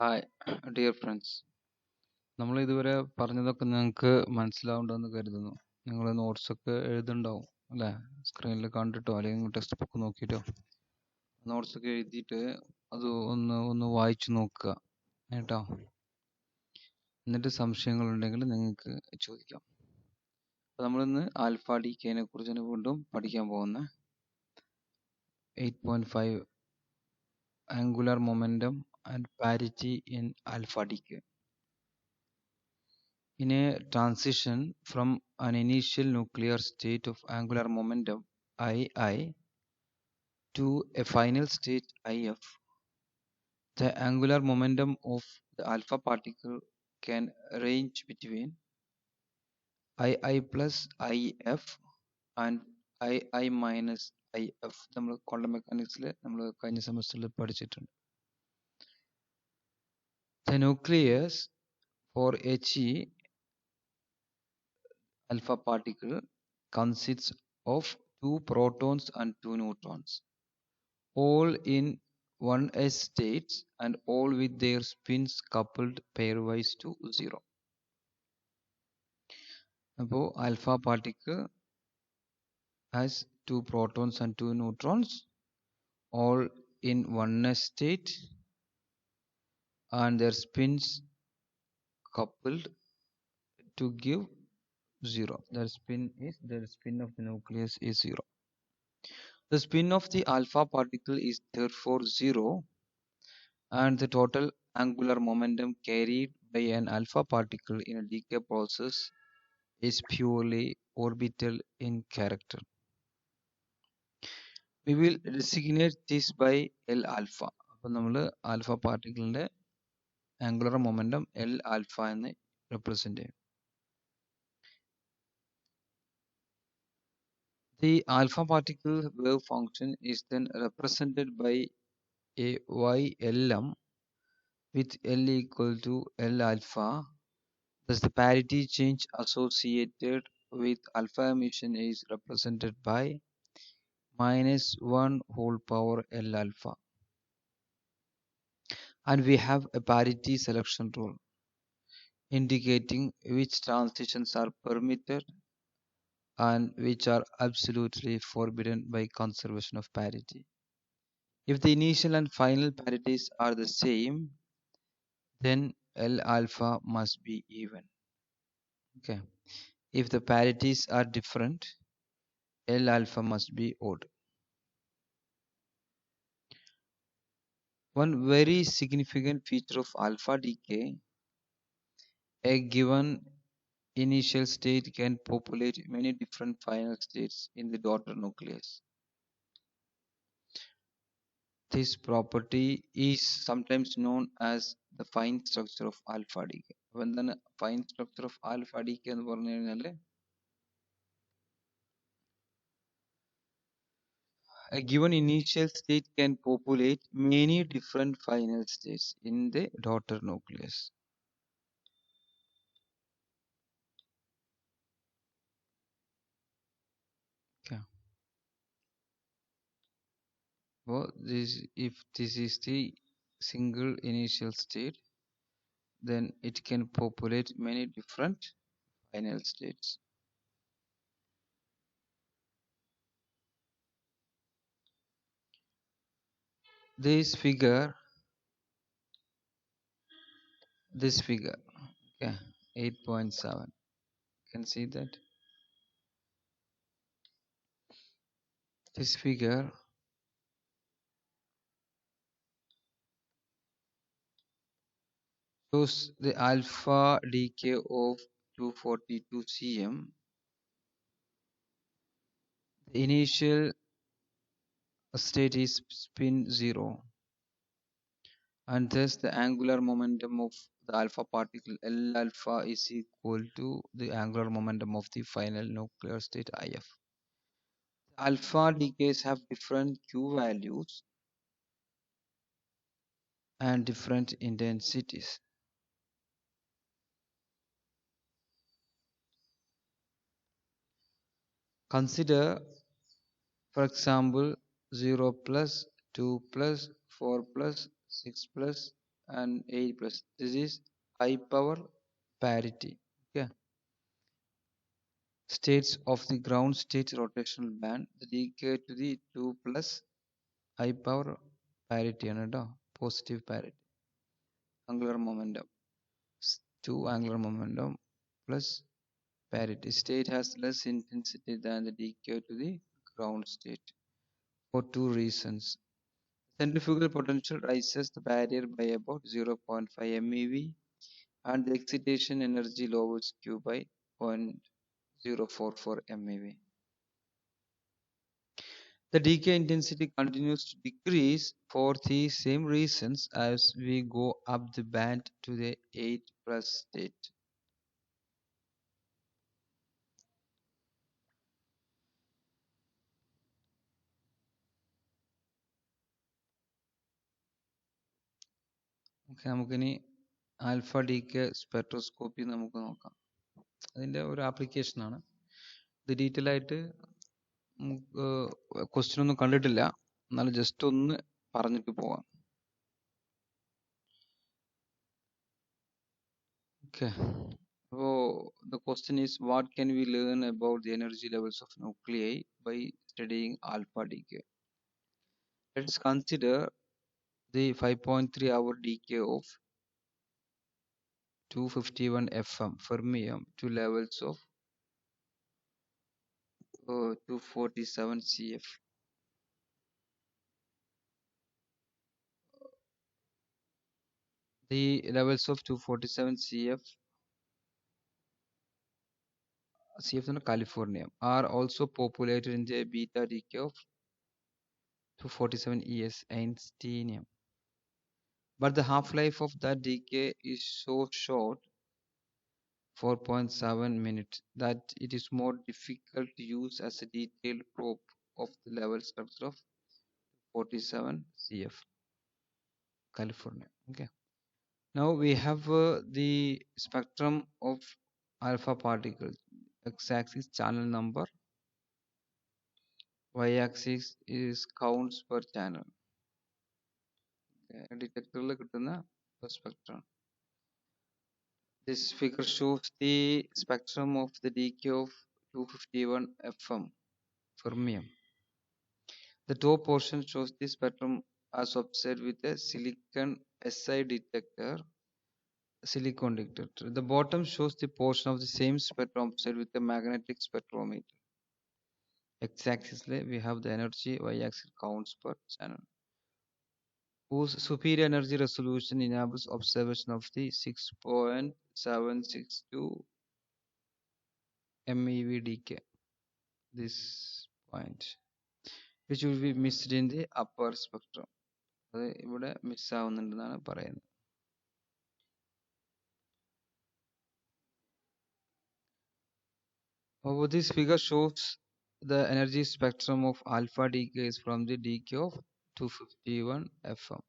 Hi dear friends, നമ്മൾ ഇതുവരെ പറഞ്ഞതൊക്കെ നിങ്ങൾക്ക് മനസ്സിലാവുണ്ടെന്ന് കരുതുന്നു. നിങ്ങൾ നോട്ട്സൊക്കെ എഴുതുന്നുണ്ടാവും അല്ലേ? സ്ക്രീനിൽ കണ്ടിട്ടോ അല്ലെങ്കിൽ ടെക്സ്റ്റ് ബുക്ക് നോക്കിയിട്ടോ നോട്ട്സൊക്കെ എഴുതിയിട്ട് അത് ഒന്ന് വായിച്ചു നോക്കുക കേട്ടോ. എന്നിട്ട് സംശയങ്ങളുണ്ടെങ്കിൽ നിങ്ങൾക്ക് ചോദിക്കാം. അപ്പോൾ നമ്മളിന്ന് ആൽഫ ഡി കെനെ കുറിച്ചാണ് വീണ്ടും പഠിക്കാൻ പോകുന്നത്. 8.5 angular momentum and parity in alpha D K. In a transition from an initial nuclear state of angular momentum II to a final state IF, the angular momentum of the alpha particle can range between II plus IF and II minus IF. നമ്മൾ quantum മെക്കാനിക്സിൽ നമ്മൾ കഴിഞ്ഞ സെമസ്റ്ററിൽ പഠിച്ചിട്ടുണ്ട്. The nucleus for He alpha particle consists of 2 protons and 2 neutrons, all in 1s states and all with their spins coupled pairwise to 0. അപ്പോൾ alpha particle has 2 protons and 2 neutrons, all in 1s state and their spins coupled to give 0. The spin of the nucleus is 0. The spin of the alpha particle is therefore 0, and the total angular momentum carried by an alpha particle in a decay process is purely orbital in character. We will designate this by L alpha. അപ്പോൾ നമ്മൾ alpha പാർട്ടിക്കിളിൻ്റെ angular momentum L alpha എന്ന് represent ചെയ്യും. The alpha particle wave function is then represented by a YLM with L equal to L alpha. Thus the parity change associated with alpha emission is represented by minus 1 whole power L alpha. And we have a parity selection rule indicating which transitions are permitted and which are absolutely forbidden by conservation of parity. If the initial and final parities are the same, then L alpha must be even. Okay. If the parities are different, L alpha must be odd. One very significant feature of alpha decay, a given initial state can populate many different final states in the daughter nucleus. This property is sometimes known as the fine structure of alpha decay. അപ്പോൾ എന്താണ് fine structure of alpha decay എന്ന് പറഞ്ഞു കഴിഞ്ഞാൽ a given initial state can populate many different final states in the daughter nucleus. Okay. Well, if this is the single initial state, then it can populate many different final states. This figure, okay, 8.7. You can see that. This figure shows the alpha decay of 242 cm. The initial state is spin 0, and thus the angular momentum of the alpha particle L alpha is equal to the angular momentum of the final nuclear state IF. Alpha decays have different Q values and different intensities. Consider, for example, 0 plus, 2 plus, 4 plus, 6 plus, and 8 plus. This is high power parity. Okay. States of the ground state rotational band. The decay to the 2 plus high power parity and positive parity. Angular momentum. 2 angular momentum plus parity. State has less intensity than the decay to the ground state for two reasons. Centrifugal potential raises the barrier by about 0.5 MeV and the excitation energy lowers Q by 0.044 MeV. The decay intensity continues to decrease for the same reasons as we go up the band to the 8 plus state. Okay, നമുക്കിനി alpha ഡിക്ക് spectroscopy നമുക്ക് നോക്കാം. അതിൻ്റെ ഒരു ആപ്ലിക്കേഷനാണ് ഇത്. Detail ആയിട്ട് നമുക്ക് ക്വസ്റ്റ്യൻ ഒന്നും കണ്ടിട്ടില്ല, എന്നാലും ജസ്റ്റ് ഒന്ന് പറഞ്ഞിട്ട് പോവാം. ഓക്കെ, അപ്പോൾ the question is, what can we learn about the energy levels of nuclei by studying alpha decay? Let's consider the 5.3 hour decay of 251 FM fermium to levels of 247 CF. The levels of 247 CF in California are also populated in the beta decay of 247 ES Einsteinium. But the half-life of that decay is so short, 4.7 minutes, that it is more difficult to use as a detailed probe of the level structure of 47 CF California. Okay. Now we have the spectrum of alpha particles. X-axis channel number, y-axis is counts per channel. Detector കിട്ടുന്ന spectrum. This figure shows the spectrum of the decay of 251 FM fermium. The top portion shows the spectrum as observed with a silicon Si detector, silicon detector. The bottom shows the portion of the same spectrum observed with a magnetic spectrometer. X-axis we have the energy, y-axis counts per channel, whose superior energy resolution enables observation of the 6.762 MeV decay. This point, which will be missed in the upper spectrum. അത് ഇവിടെ മിസ്സാവുന്നുണ്ടെന്നാണ് പറയുന്നത്. This figure shows the energy spectrum of alpha decays from the decay of 251 FM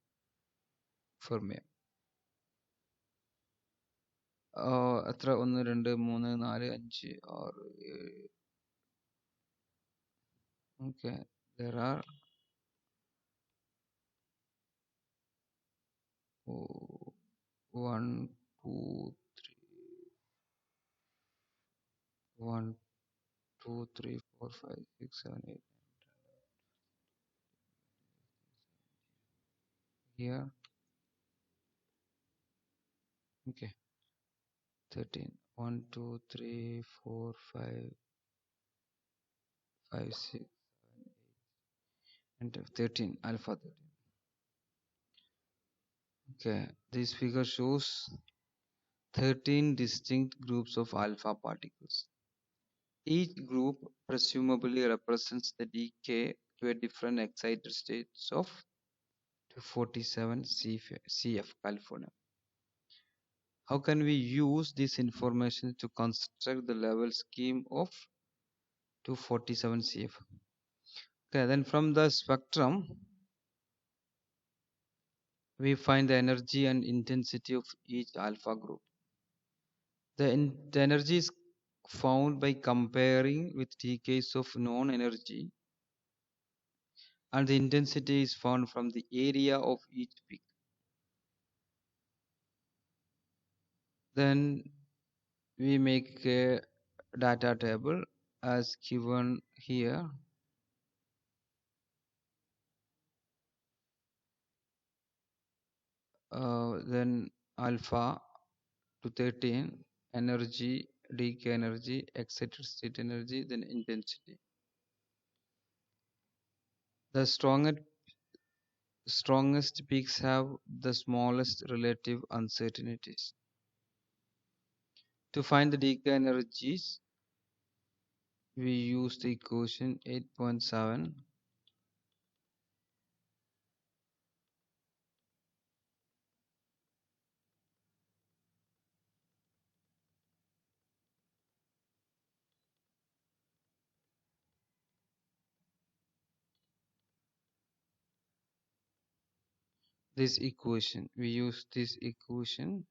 fermium. എത്ര 1 2 3 4 5 6 7. Okay, there are 1 2 3 4 5 6 7 8 here. Okay, 13 1 2 3 4 5 5 6 and 13 alpha 13. Okay, this figure shows 13 distinct groups of alpha particles. Each group presumably represents the decay to a different excited states of 247 CF California. How can we use this information to construct the level scheme of 247 CF? Okay, then from the spectrum, we find the energy and intensity of each alpha group. The energy is found by comparing with decays of known energy, and the intensity is found from the area of each peak. Then we make a data table as given here. Then alpha to 13, energy, decay energy, excited state energy, then intensity. The strongest peaks have the smallest relative uncertainties. To find the decay energies, we use the equation 8.7. This equation, we use this equation.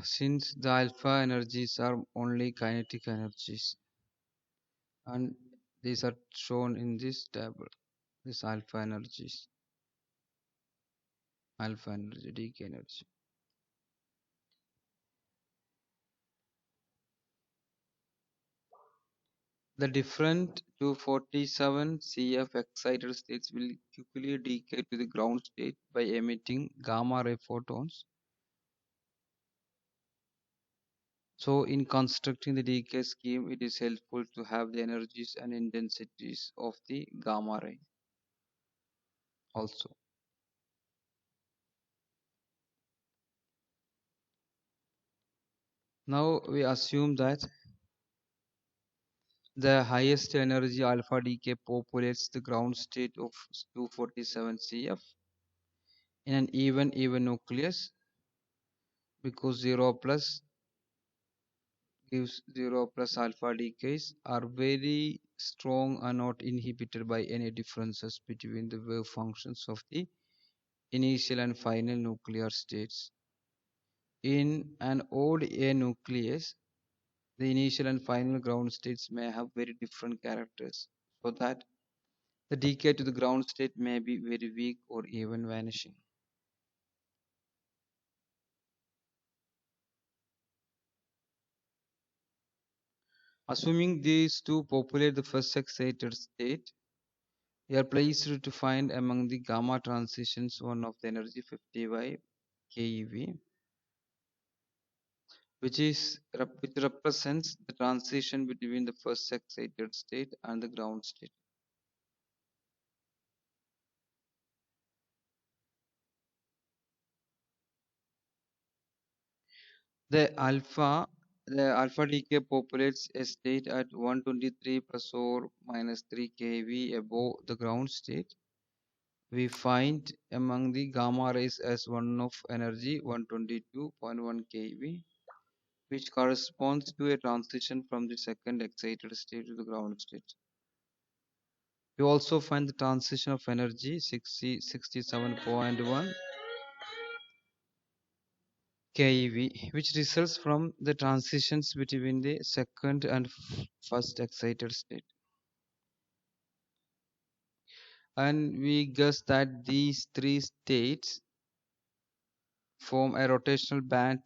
Since the alpha energies are only kinetic energies, and these are shown in this table, this alpha energy, decay energy. The different 247 CF excited states will quickly decay to the ground state by emitting gamma ray photons. So in constructing the decay scheme, it is helpful to have the energies and intensities of the gamma ray also. Now we assume that the highest energy alpha decay populates the ground state of 247 CF in an even nucleus, because 0 plus gives 0 plus alpha decays are very strong and not inhibited by any differences between the wave functions of the initial and final nuclear states. In an odd A nucleus, the initial and final ground states may have very different characters, so that the decay to the ground state may be very weak or even vanishing. Assuming these two populate the first excited state, we are pleased to find among the gamma transitions one of the energy 50 keV, which represents the transition between the first excited state and the ground state. The alpha the alpha decay populates a state at 123 plus or minus 3 keV above the ground state. We find among the gamma rays as one of energy 122.1 keV, which corresponds to a transition from the second excited state to the ground state. We also find the transition of energy 67.1 keV, which results from the transitions between the second and first excited state. And we guess that these three states form a rotational band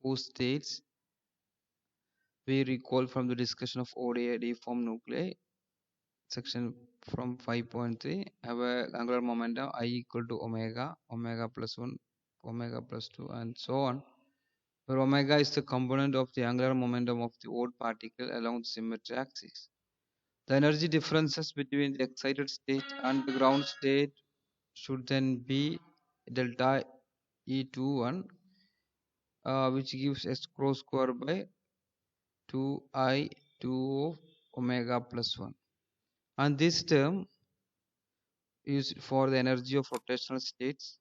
whose states we recall from the discussion of ODA deformed nuclei section from 5.3 have a angular momentum I equal to omega, omega plus 1, omega plus 2, and so on, where omega is the component of the angular momentum of the odd particle along the symmetry axis. The energy differences between the excited state and the ground state should then be delta E21, which gives S cross square by 2I 2 of omega plus 1. And this term is for the energy of rotational states.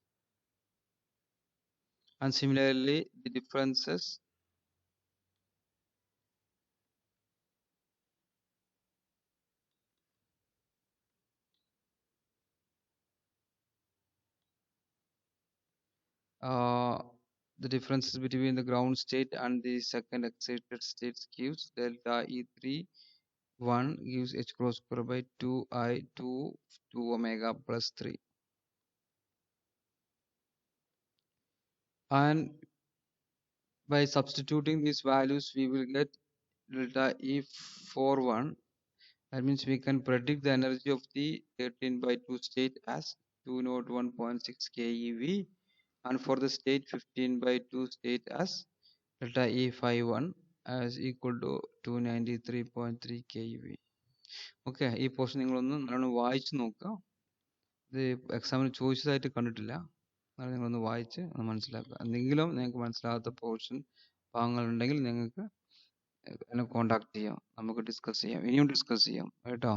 And similarly, the differences uh, the differences between the ground state and the second excited state gives delta E3 1 gives h cross square by 2 I 2 omega plus 3. And by substituting these values, we will get delta E41. That means we can predict the energy of the 13 by 2 state as 201.6 keV, and for the state 15 by 2 state as delta E51 as equal to 293.3 keV. Okay, ഈ portion നിങ്ങളൊന്ന് നല്ലോണം വായിച്ച് നോക്കുക. ഇത് എക്സാമിന് ചോദിച്ചതായിട്ട് കണ്ടിട്ടില്ല. അത് നിങ്ങളൊന്ന് വായിച്ച് ഒന്ന് മനസ്സിലാക്കുക. എന്തെങ്കിലും നിങ്ങൾക്ക് മനസ്സിലാകാത്ത പോർഷൻ ഭാഗങ്ങളുണ്ടെങ്കിൽ നിങ്ങൾക്ക് എന്നെ കോൺടാക്ട് ചെയ്യാം, നമുക്ക് ഡിസ്കസ് ചെയ്യാം, ഇനിയും ഡിസ്കസ് ചെയ്യാം കേട്ടോ.